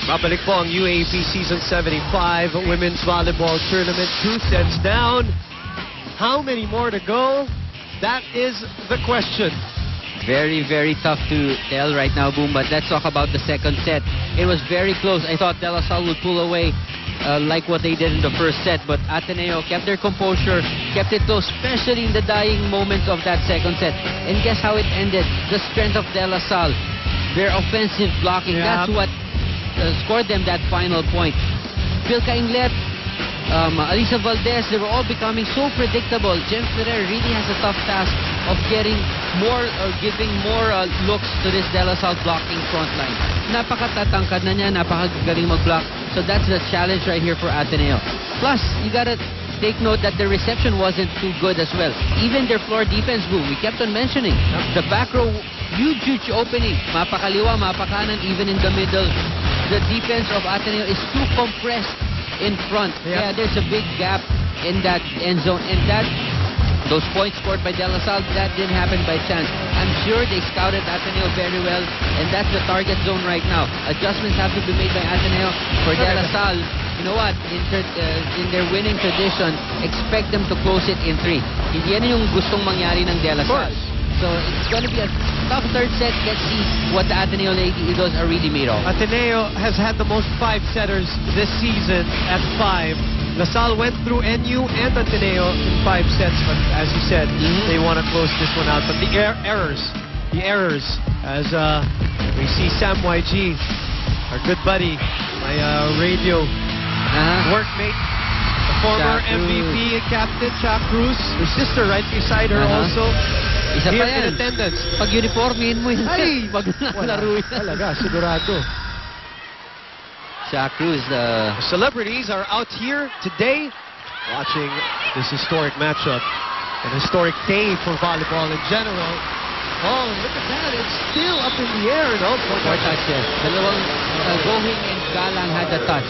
Babalik po ang UAP Season 75 Women's Volleyball Tournament. 2 sets down. How many more to go? That is the question. Very, very tough to tell right now, Boom, but let's talk about the second set. It was very close. I thought De La Salle would pull away like what they did in the first set, but Ateneo kept their composure, kept it close, especially in the dying moments of that second set. And guess how it ended? The strength of De La Salle, their offensive blocking, that's what scored them that final point. Pilka Inglet, Alisa Valdez, they were all becoming so predictable. Jem Ferrer really has a tough task of getting more or giving more looks to this De La Salle blocking front line. Napakatatangkad na niya, napakagaling mag-block. So that's the challenge right here for Ateneo. Plus, you gotta take note that the reception wasn't too good as well. Even their floor defense, Boom, we kept on mentioning. The back row, huge opening. Mapakaliwa, mapakanan, even in the middle. The defense of Ateneo is too compressed in front. Yeah, there's a big gap in that end zone. And those points scored by De La Salle, that didn't happen by chance. I'm sure they scouted Ateneo very well, and that's the target zone right now. Adjustments have to be made by Ateneo. For De La Salle, you know what? In their winning tradition, expect them to close it in 3. Hindi yan yung gustong mangyari ng De La Salle. So it's going to be a tough third set. Let's see what the Ateneo Lady Eagles are really made of. Ateneo has had the most 5-setters this season at 5. La Salle went through NU and Ateneo in 5 sets, but as you said, they want to close this one out. But the errors, as we see Sam YG, our good buddy, my radio workmate, the former MVP and captain, Cha Cruz, her sister right beside her also. Isa here pa yan. in attendance. Pag uniformin mo yun, ay, pag nalaro yan. Talaga, sigurado. Cha Cruz, the celebrities are out here today watching this historic matchup. An historic day for volleyball in general. Oh, look at that. It's still up in the air. No? Four touches. Dalawang Gohing and Galang had the touch.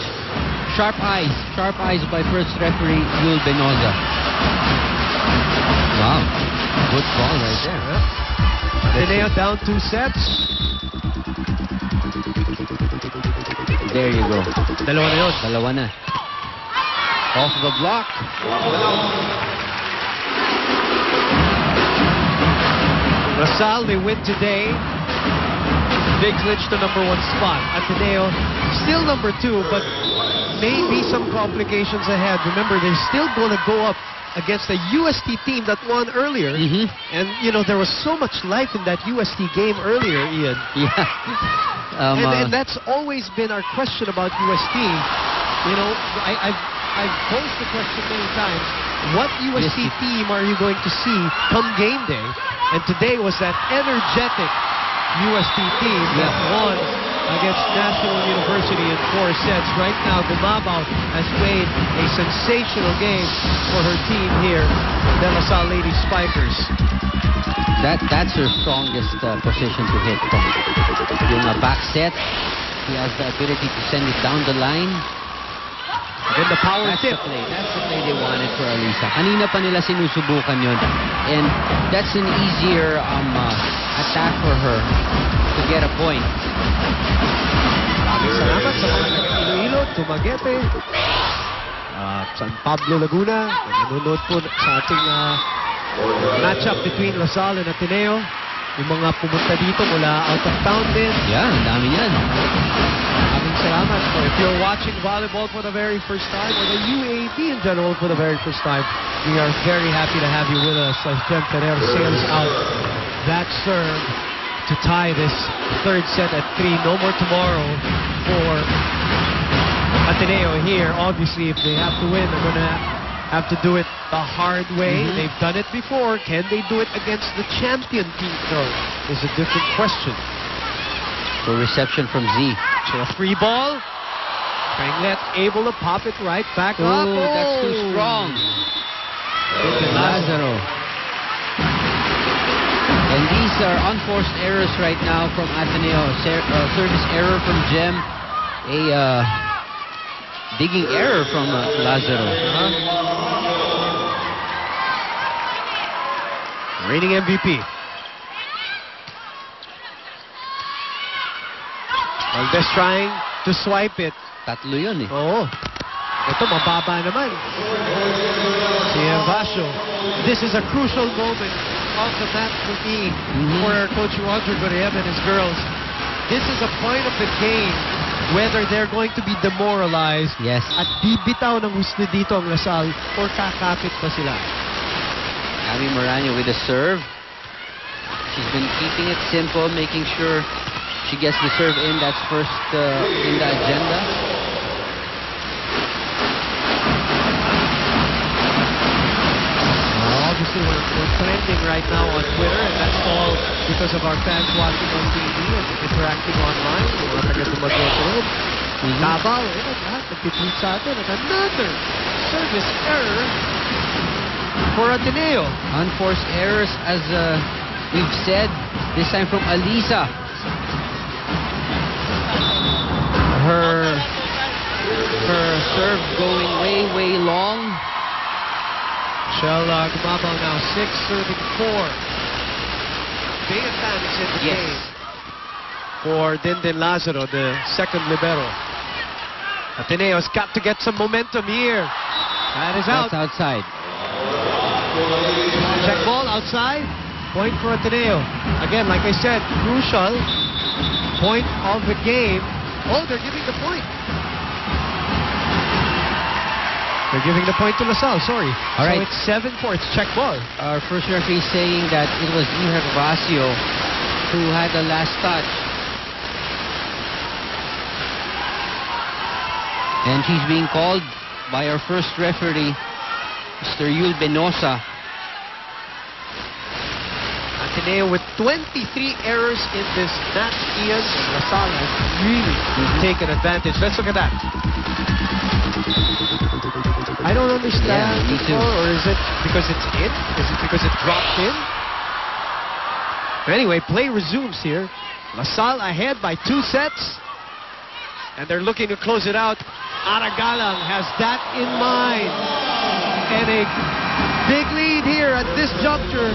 Sharp eyes by first referee Yul Benoza. Wow. Good ball right there. Ateneo down 2 sets. There you go. Dalawa na yun. Dalawa na. Off the block. La Salle, they win today. Big clinch to #1 spot. Ateneo still #2, but maybe some complications ahead. Remember, they're still going to go up against a UST team that won earlier. And, you know, there was so much life in that UST game earlier, Ian. Yeah. And that's always been our question about UST. You know, I've posed the question many times. What UST team are you going to see come game day? And today was that energetic UST team that won against National University in 4 sets. Right now, Gumabaw has played a sensational game for her team here, De La Salle Lady Spikers. That's her strongest position to hit from. Yung back set, he has the ability to send it down the line. Then the power tip. That's the play they wanted for Alisa. Kanina pa nila sinusubukan yun. And that's an easier attack for her to get a point. Maraming salamat sa mga taga-Iloilo, Dumaguete, San Pablo, Laguna. Nanonood po sa ating matchup between La Salle and Ateneo. Yung mga pumunta dito mula out of town din. Yeah, ang dami yan. Maraming salamat. So if you're watching volleyball for the very first time, or the UAP in general for the very first time, we are very happy to have you with us as Jem Ferrer sails out that serve to tie this third set at 3. No more tomorrow for Ateneo here. Obviously, if they have to win, they're going to have to do it the hard way. They've done it before. Can they do it against the champion team, though, is a different question. So reception from Z. So a free ball. Panglet able to pop it right back up. Oh, that's too strong. Lazaro. And these are unforced errors right now from Ateneo. Service error from Jem. A digging error from Lazaro. Reigning MVP. Valdez trying to swipe it. Tatlo yun eh. Oo. Ito, mababa naman. Si Evasio. This is a crucial moment of the match for me, for Coach Roger Goriem and his girls. This is a point of the game whether they're going to be demoralized Yes. at bibitaw ng gusto dito ang Lasal or kakapit pa sila. Abby Morano with the serve. She's been keeping it simple, making sure she gets the serve in. That's first in the agenda. Obviously, we're trending right now on Twitter, and that's all because of our fans watching on TV and interacting online. Mga taga-Dumaguete. Davao, lahat nag-tweet sa atin. And another service error for Ateneo. Unforced errors, as we've said, this time from Alisa. Her serve going way long. Shell Gumabaw now 6 serving 4. Big advantage in the game for Dindin Lazaro, the second libero. Ateneo's got to get some momentum here. That is out. That's outside. Check ball outside. Point for Ateneo. Again, like I said, crucial point of the game. Oh, they're giving the point. They're giving the point to Lasal, sorry. All right. So it's 7-4, it's check ball. Our first referee saying that it was Iher Vasio who had the last touch. And he's being called by our first referee, Mr. Yul Benosa. Ateneo with 23 errors in this match, Ian. And Lasal has really taken advantage. Let's look at that. I don't understand. Yeah, me too. Or is it because it's in? Is it because it dropped in? But anyway, play resumes here. Lasal ahead by 2 sets. And they're looking to close it out. Aragalang has that in mind. And a big lead here at this juncture.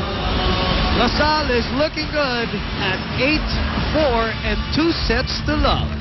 Lasal is looking good at 8-4 and 2 sets to love.